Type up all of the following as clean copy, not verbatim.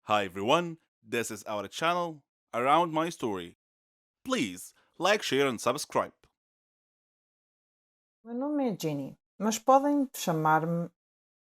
Hi everyone, this is our channel Around My Story. Please like, share and subscribe. Meu nome é Jenny, mas podem chamar-me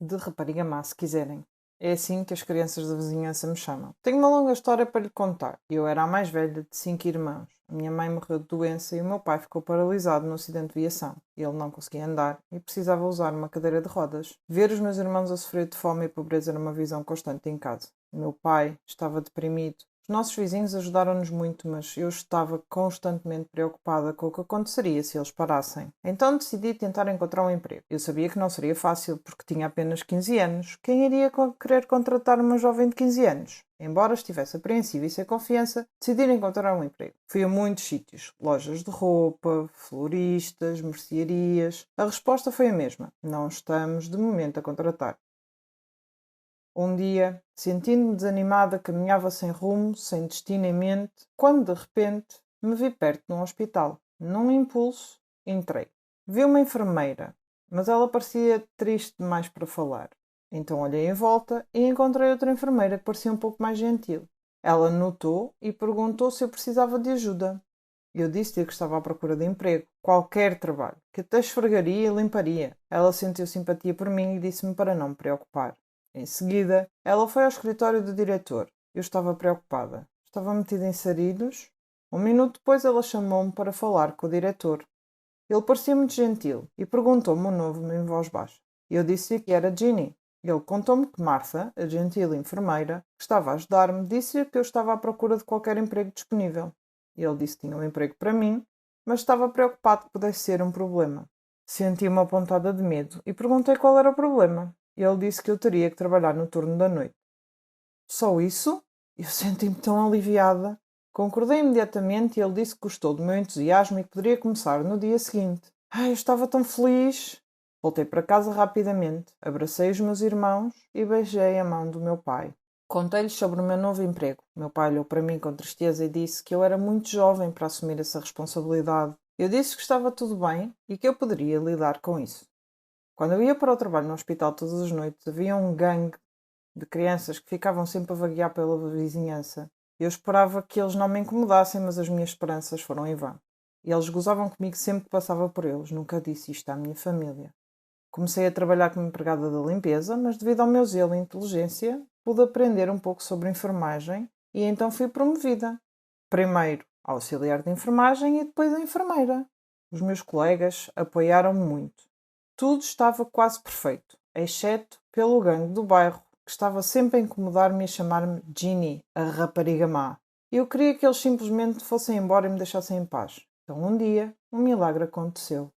de rapariga má se quiserem. É assim que as crianças da vizinhança me chamam. Tenho uma longa história para lhe contar. Eu era a mais velha de 5 irmãos. A minha mãe morreu de doença e o meu pai ficou paralisado no acidente de viação. Ele não conseguia andar e precisava usar uma cadeira de rodas. Ver os meus irmãos a sofrer de fome e pobreza era uma visão constante em casa. O meu pai estava deprimido. Os nossos vizinhos ajudaram-nos muito, mas eu estava constantemente preocupada com o que aconteceria se eles parassem. Então decidi tentar encontrar um emprego. Eu sabia que não seria fácil porque tinha apenas 15 anos. Quem iria querer contratar uma jovem de 15 anos? Embora estivesse apreensiva e sem confiança, decidi encontrar um emprego. Fui a muitos sítios, lojas de roupa, floristas, mercearias. A resposta foi a mesma: não estamos de momento a contratar. Um dia, sentindo-me desanimada, caminhava sem rumo, sem destino em mente, quando de repente me vi perto de um hospital. Num impulso, entrei. Vi uma enfermeira, mas ela parecia triste demais para falar. Então olhei em volta e encontrei outra enfermeira que parecia um pouco mais gentil. Ela notou e perguntou se eu precisava de ajuda. Eu disse-lhe que estava à procura de emprego, qualquer trabalho, que até esfregaria e limparia. Ela sentiu simpatia por mim e disse-me para não me preocupar. Em seguida, ela foi ao escritório do diretor. Eu estava preocupada. Estava metida em sarilhos. Um minuto depois, ela chamou-me para falar com o diretor. Ele parecia muito gentil e perguntou-me o nome em voz baixa. Eu disse-lhe que era Ginny. Ele contou-me que Martha, a gentil enfermeira, que estava a ajudar-me, disse-lhe que eu estava à procura de qualquer emprego disponível. Ele disse que tinha um emprego para mim, mas estava preocupado que pudesse ser um problema. Senti uma pontada de medo e perguntei qual era o problema. Ele disse que eu teria que trabalhar no turno da noite. Só isso? Eu senti-me tão aliviada. Concordei imediatamente e ele disse que gostou do meu entusiasmo e que poderia começar no dia seguinte. Ai, eu estava tão feliz! Voltei para casa rapidamente, abracei os meus irmãos e beijei a mão do meu pai. Contei-lhes sobre o meu novo emprego. Meu pai olhou para mim com tristeza e disse que eu era muito jovem para assumir essa responsabilidade. Eu disse que estava tudo bem e que eu poderia lidar com isso. Quando eu ia para o trabalho no hospital todas as noites, havia um gangue de crianças que ficavam sempre a vaguear pela vizinhança. Eu esperava que eles não me incomodassem, mas as minhas esperanças foram em vão. E eles gozavam comigo sempre que passava por eles. Nunca disse isto à minha família. Comecei a trabalhar como empregada da limpeza, mas devido ao meu zelo e inteligência, pude aprender um pouco sobre enfermagem e então fui promovida. Primeiro auxiliar de enfermagem e depois a enfermeira. Os meus colegas apoiaram-me muito. Tudo estava quase perfeito, exceto pelo gangue do bairro, que estava sempre a incomodar-me e a chamar-me Ginny, a rapariga má. Eu queria que eles simplesmente fossem embora e me deixassem em paz. Então um dia, um milagre aconteceu.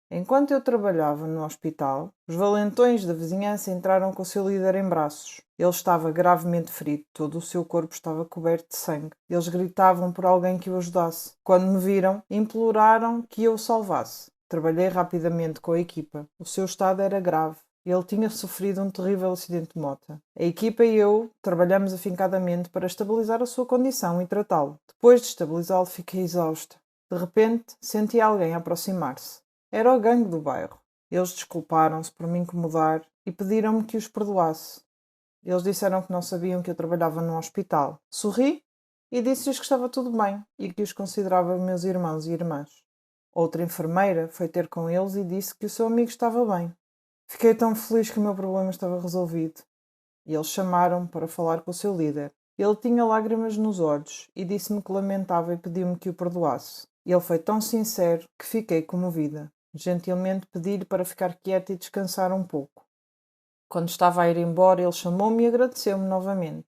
Enquanto eu trabalhava no hospital, os valentões da vizinhança entraram com o seu líder em braços. Ele estava gravemente ferido, todo o seu corpo estava coberto de sangue. Eles gritavam por alguém que o ajudasse. Quando me viram, imploraram que eu o salvasse. Trabalhei rapidamente com a equipa. O seu estado era grave. Ele tinha sofrido um terrível acidente de moto. A equipa e eu trabalhamos afincadamente para estabilizar a sua condição e tratá-lo. Depois de estabilizá-lo, fiquei exausta. De repente, senti alguém aproximar-se. Era o gangue do bairro. Eles desculparam-se por me incomodar e pediram-me que os perdoasse. Eles disseram que não sabiam que eu trabalhava num hospital. Sorri e disse-lhes que estava tudo bem e que os considerava meus irmãos e irmãs. Outra enfermeira foi ter com eles e disse que o seu amigo estava bem. Fiquei tão feliz que o meu problema estava resolvido. E eles chamaram-me para falar com o seu líder. Ele tinha lágrimas nos olhos e disse-me que lamentava e pediu-me que o perdoasse. Ele foi tão sincero que fiquei comovida. Gentilmente pedi-lhe para ficar quieta e descansar um pouco. Quando estava a ir embora, ele chamou-me e agradeceu-me novamente.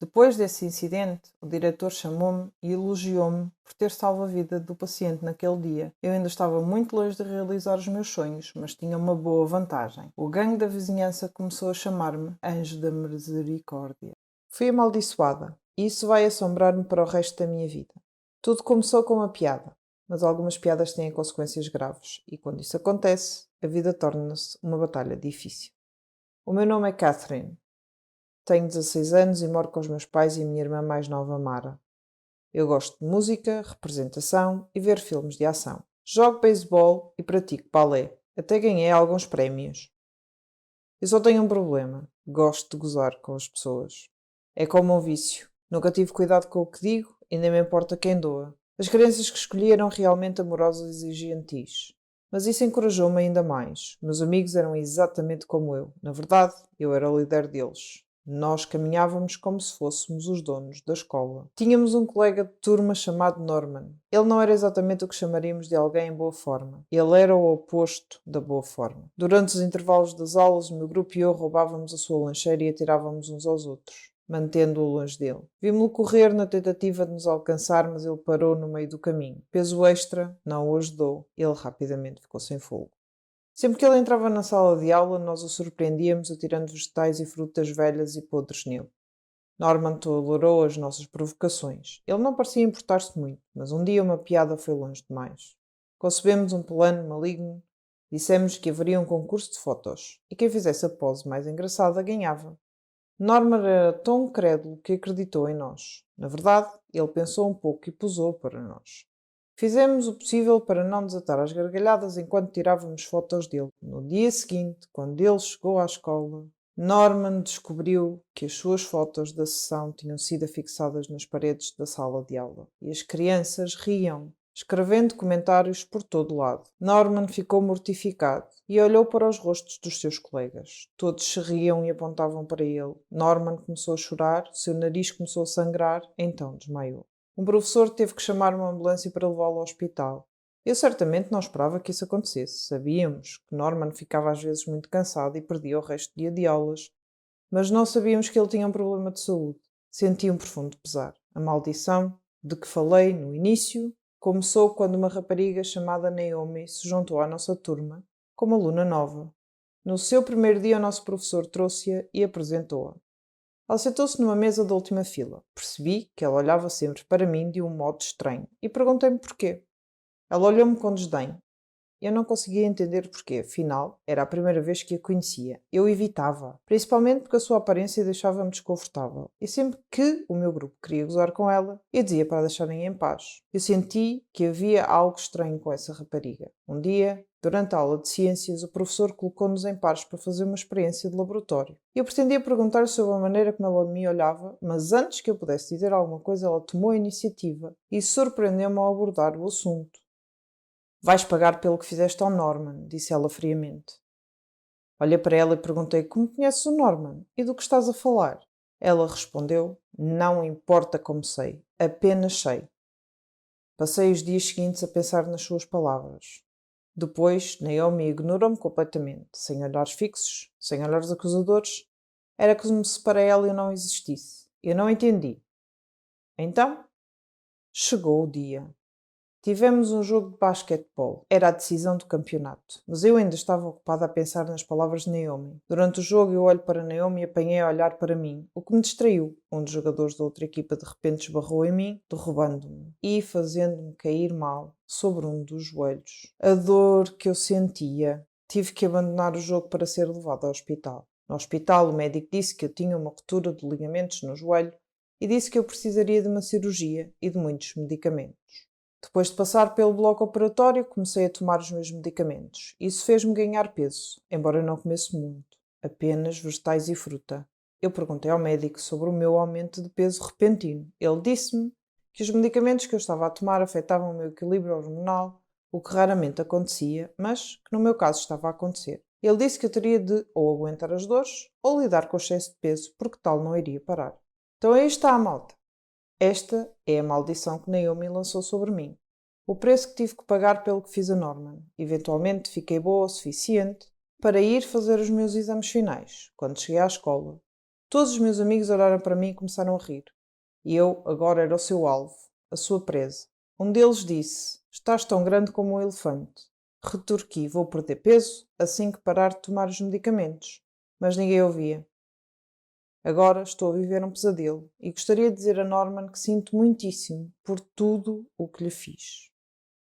Depois desse incidente, o diretor chamou-me e elogiou-me por ter salvo a vida do paciente naquele dia. Eu ainda estava muito longe de realizar os meus sonhos, mas tinha uma boa vantagem. O gangue da vizinhança começou a chamar-me Anjo da Misericórdia. Fui amaldiçoada, e isso vai assombrar-me para o resto da minha vida. Tudo começou com uma piada, mas algumas piadas têm consequências graves, e quando isso acontece, a vida torna-se uma batalha difícil. O meu nome é Catherine. Tenho 16 anos e moro com os meus pais e a minha irmã mais nova, Mara. Eu gosto de música, representação e ver filmes de ação. Jogo beisebol e pratico balé. Até ganhei alguns prémios. Eu só tenho um problema. Gosto de gozar com as pessoas. É como um vício. Nunca tive cuidado com o que digo e nem me importa quem doa. As crianças que escolhi eram realmente amorosas e gentis. Mas isso encorajou-me ainda mais. Meus amigos eram exatamente como eu. Na verdade, eu era o líder deles. Nós caminhávamos como se fôssemos os donos da escola. Tínhamos um colega de turma chamado Norman. Ele não era exatamente o que chamaríamos de alguém em boa forma. Ele era o oposto da boa forma. Durante os intervalos das aulas, o meu grupo e eu roubávamos a sua lancheira e atirávamos uns aos outros, mantendo-o longe dele. Vimos-lo correr na tentativa de nos alcançar, mas ele parou no meio do caminho. Peso extra não o ajudou. Ele rapidamente ficou sem fogo. Sempre que ele entrava na sala de aula, nós o surpreendíamos atirando vegetais e frutas velhas e podres nele. Norman tolerou as nossas provocações. Ele não parecia importar-se muito, mas um dia uma piada foi longe demais. Concebemos um plano maligno. Dissemos que haveria um concurso de fotos, e quem fizesse a pose mais engraçada ganhava. Norman era tão crédulo que acreditou em nós. Na verdade, ele pensou um pouco e posou para nós. Fizemos o possível para não desatar as gargalhadas enquanto tirávamos fotos dele. No dia seguinte, quando ele chegou à escola, Norman descobriu que as suas fotos da sessão tinham sido afixadas nas paredes da sala de aula e as crianças riam, escrevendo comentários por todo lado. Norman ficou mortificado e olhou para os rostos dos seus colegas. Todos se riam e apontavam para ele. Norman começou a chorar, seu nariz começou a sangrar, então desmaiou. Um professor teve que chamar uma ambulância para levá-lo ao hospital. Eu certamente não esperava que isso acontecesse. Sabíamos que Norman ficava às vezes muito cansado e perdia o resto do dia de aulas, mas não sabíamos que ele tinha um problema de saúde. Senti um profundo pesar. A maldição de que falei no início começou quando uma rapariga chamada Naomi se juntou à nossa turma como aluna nova. No seu primeiro dia, o nosso professor trouxe-a e apresentou-a. Ela sentou-se numa mesa da última fila. Percebi que ela olhava sempre para mim de um modo estranho e perguntei-me porquê. Ela olhou-me com desdém. Eu não conseguia entender porquê, afinal, era a primeira vez que a conhecia. Eu evitava, principalmente porque a sua aparência deixava-me desconfortável. E sempre que o meu grupo queria gozar com ela, eu dizia para a deixarem em paz. Eu senti que havia algo estranho com essa rapariga. Um dia, durante a aula de ciências, o professor colocou-nos em pares para fazer uma experiência de laboratório. Eu pretendia perguntar sobre a maneira como ela me olhava, mas antes que eu pudesse dizer alguma coisa, ela tomou a iniciativa e surpreendeu-me ao abordar o assunto. Vais pagar pelo que fizeste ao Norman, disse ela friamente. Olhei para ela e perguntei como conheces o Norman e do que estás a falar. Ela respondeu, não importa como sei, apenas sei. Passei os dias seguintes a pensar nas suas palavras. Depois, Naomi ignorou-me completamente, sem olhares fixos, sem olhares acusadores. Era como se para ela eu não existisse. Eu não entendi. Então, chegou o dia. Tivemos um jogo de basquetebol. Era a decisão do campeonato. Mas eu ainda estava ocupada a pensar nas palavras de Naomi. Durante o jogo eu olho para Naomi e apanhei a olhar para mim, o que me distraiu. Um dos jogadores da outra equipa de repente esbarrou em mim, derrubando-me e fazendo-me cair mal sobre um dos joelhos. A dor que eu sentia. Tive que abandonar o jogo para ser levado ao hospital. No hospital, o médico disse que eu tinha uma ruptura de ligamentos no joelho e disse que eu precisaria de uma cirurgia e de muitos medicamentos. Depois de passar pelo bloco operatório, comecei a tomar os meus medicamentos. Isso fez-me ganhar peso, embora eu não comesse muito, apenas vegetais e fruta. Eu perguntei ao médico sobre o meu aumento de peso repentino. Ele disse-me que os medicamentos que eu estava a tomar afetavam o meu equilíbrio hormonal, o que raramente acontecia, mas que no meu caso estava a acontecer. Ele disse que eu teria de ou aguentar as dores ou lidar com o excesso de peso, porque tal não iria parar. Então aí está a malta. Esta é a maldição que Naomi lançou sobre mim. O preço que tive que pagar pelo que fiz a Norman. Eventualmente fiquei boa o suficiente para ir fazer os meus exames finais. Quando cheguei à escola, todos os meus amigos olharam para mim e começaram a rir. E eu agora era o seu alvo, a sua presa. Um deles disse, estás tão grande como um elefante. Retorqui, vou perder peso assim que parar de tomar os medicamentos. Mas ninguém ouvia. Agora estou a viver um pesadelo e gostaria de dizer a Norman que sinto muitíssimo por tudo o que lhe fiz.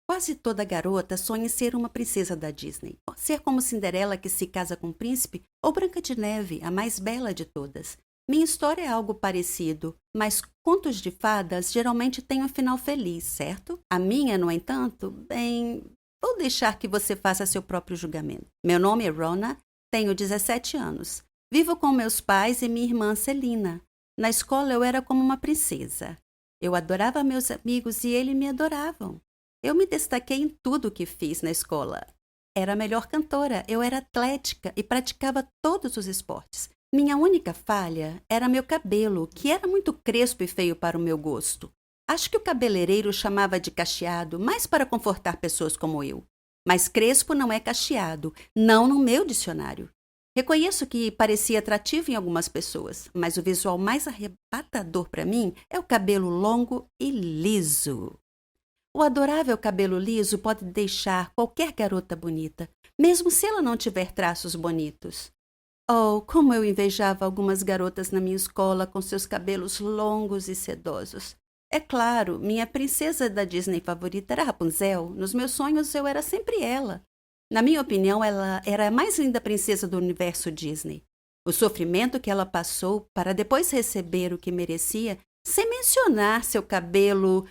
Quase toda garota sonha em ser uma princesa da Disney. Ser como Cinderela que se casa com um príncipe ou Branca de Neve, a mais bela de todas. Minha história é algo parecido, mas contos de fadas geralmente têm um final feliz, certo? A minha, no entanto, bem... Vou deixar que você faça seu próprio julgamento. Meu nome é Rona, tenho 17 anos. Vivo com meus pais e minha irmã Celina. Na escola eu era como uma princesa. Eu adorava meus amigos e eles me adoravam. Eu me destaquei em tudo o que fiz na escola. Era a melhor cantora, eu era atlética e praticava todos os esportes. Minha única falha era meu cabelo, que era muito crespo e feio para o meu gosto. Acho que o cabeleireiro chamava de cacheado, mais para confortar pessoas como eu. Mas crespo não é cacheado, não no meu dicionário. Reconheço que parecia atrativo em algumas pessoas, mas o visual mais arrebatador para mim é o cabelo longo e liso. O adorável cabelo liso pode deixar qualquer garota bonita, mesmo se ela não tiver traços bonitos. Oh, como eu invejava algumas garotas na minha escola com seus cabelos longos e sedosos. É claro, minha princesa da Disney favorita era Rapunzel. Nos meus sonhos eu era sempre ela. Na minha opinião, ela era a mais linda princesa do universo Disney. O sofrimento que ela passou para depois receber o que merecia, sem mencionar seu cabelo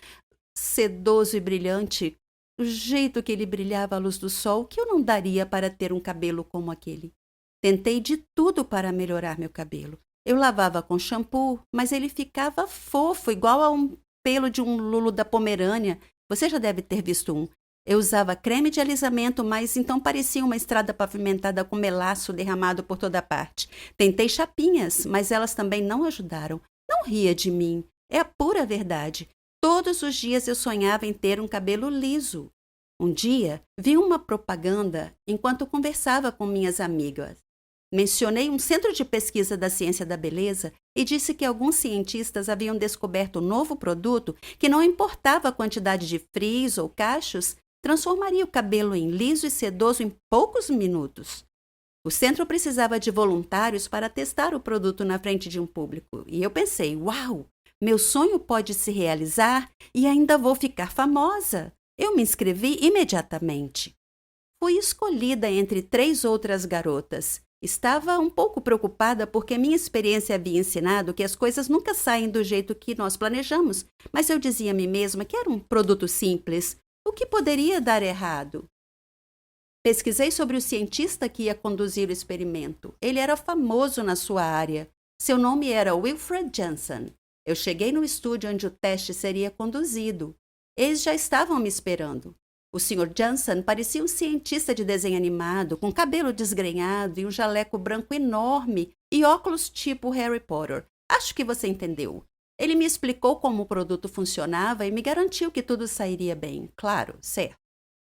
sedoso e brilhante, o jeito que ele brilhava à luz do sol, que eu não daria para ter um cabelo como aquele. Tentei de tudo para melhorar meu cabelo. Eu lavava com shampoo, mas ele ficava fofo, igual a um pelo de um lulo da Pomerânia. Você já deve ter visto um. Eu usava creme de alisamento, mas então parecia uma estrada pavimentada com melaço derramado por toda parte. Tentei chapinhas, mas elas também não ajudaram. Não ria de mim. É a pura verdade. Todos os dias eu sonhava em ter um cabelo liso. Um dia, vi uma propaganda enquanto conversava com minhas amigas. Mencionei um centro de pesquisa da ciência da beleza e disse que alguns cientistas haviam descoberto um novo produto que não importava a quantidade de frizz ou cachos, transformaria o cabelo em liso e sedoso em poucos minutos. O centro precisava de voluntários para testar o produto na frente de um público. E eu pensei, uau, meu sonho pode se realizar e ainda vou ficar famosa. Eu me inscrevi imediatamente. Fui escolhida entre 3 outras garotas. Estava um pouco preocupada porque minha experiência havia ensinado que as coisas nunca saem do jeito que nós planejamos, mas eu dizia a mim mesma que era um produto simples. O que poderia dar errado? Pesquisei sobre o cientista que ia conduzir o experimento. Ele era famoso na sua área. Seu nome era Wilfred Johnson. Eu cheguei no estúdio onde o teste seria conduzido. Eles já estavam me esperando. O Sr. Johnson parecia um cientista de desenho animado, com cabelo desgrenhado e um jaleco branco enorme e óculos tipo Harry Potter. Acho que você entendeu. Ele me explicou como o produto funcionava e me garantiu que tudo sairia bem. Claro, certo.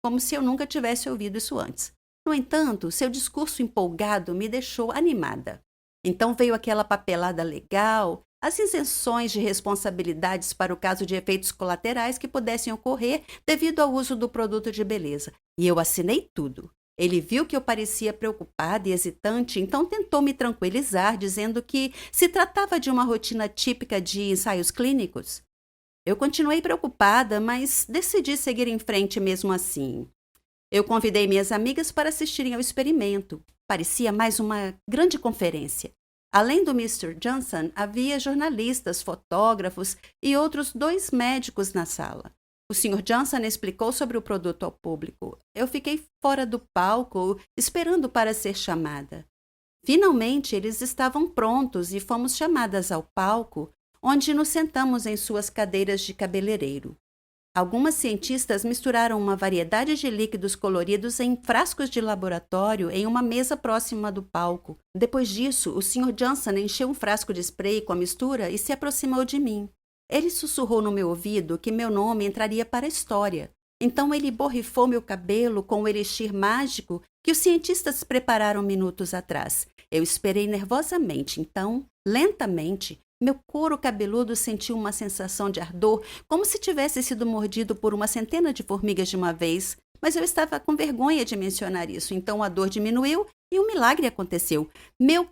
Como se eu nunca tivesse ouvido isso antes. No entanto, seu discurso empolgado me deixou animada. Então veio aquela papelada legal, as isenções de responsabilidades para o caso de efeitos colaterais que pudessem ocorrer devido ao uso do produto de beleza. E eu assinei tudo. Ele viu que eu parecia preocupada e hesitante, então tentou me tranquilizar, dizendo que se tratava de uma rotina típica de ensaios clínicos. Eu continuei preocupada, mas decidi seguir em frente mesmo assim. Eu convidei minhas amigas para assistirem ao experimento. Parecia mais uma grande conferência. Além do Mr. Johnson, havia jornalistas, fotógrafos e outros 2 médicos na sala. O Sr. Johnson explicou sobre o produto ao público. Eu fiquei fora do palco, esperando para ser chamada. Finalmente, eles estavam prontos e fomos chamadas ao palco, onde nos sentamos em suas cadeiras de cabeleireiro. Algumas cientistas misturaram uma variedade de líquidos coloridos em frascos de laboratório em uma mesa próxima do palco. Depois disso, o Sr. Johnson encheu um frasco de spray com a mistura e se aproximou de mim. Ele sussurrou no meu ouvido que meu nome entraria para a história. Então ele borrifou meu cabelo com o elixir mágico que os cientistas prepararam minutos atrás. Eu esperei nervosamente, então, lentamente, meu couro cabeludo sentiu uma sensação de ardor, como se tivesse sido mordido por uma centena de formigas de uma vez. Mas eu estava com vergonha de mencionar isso, então a dor diminuiu e um milagre aconteceu. Meu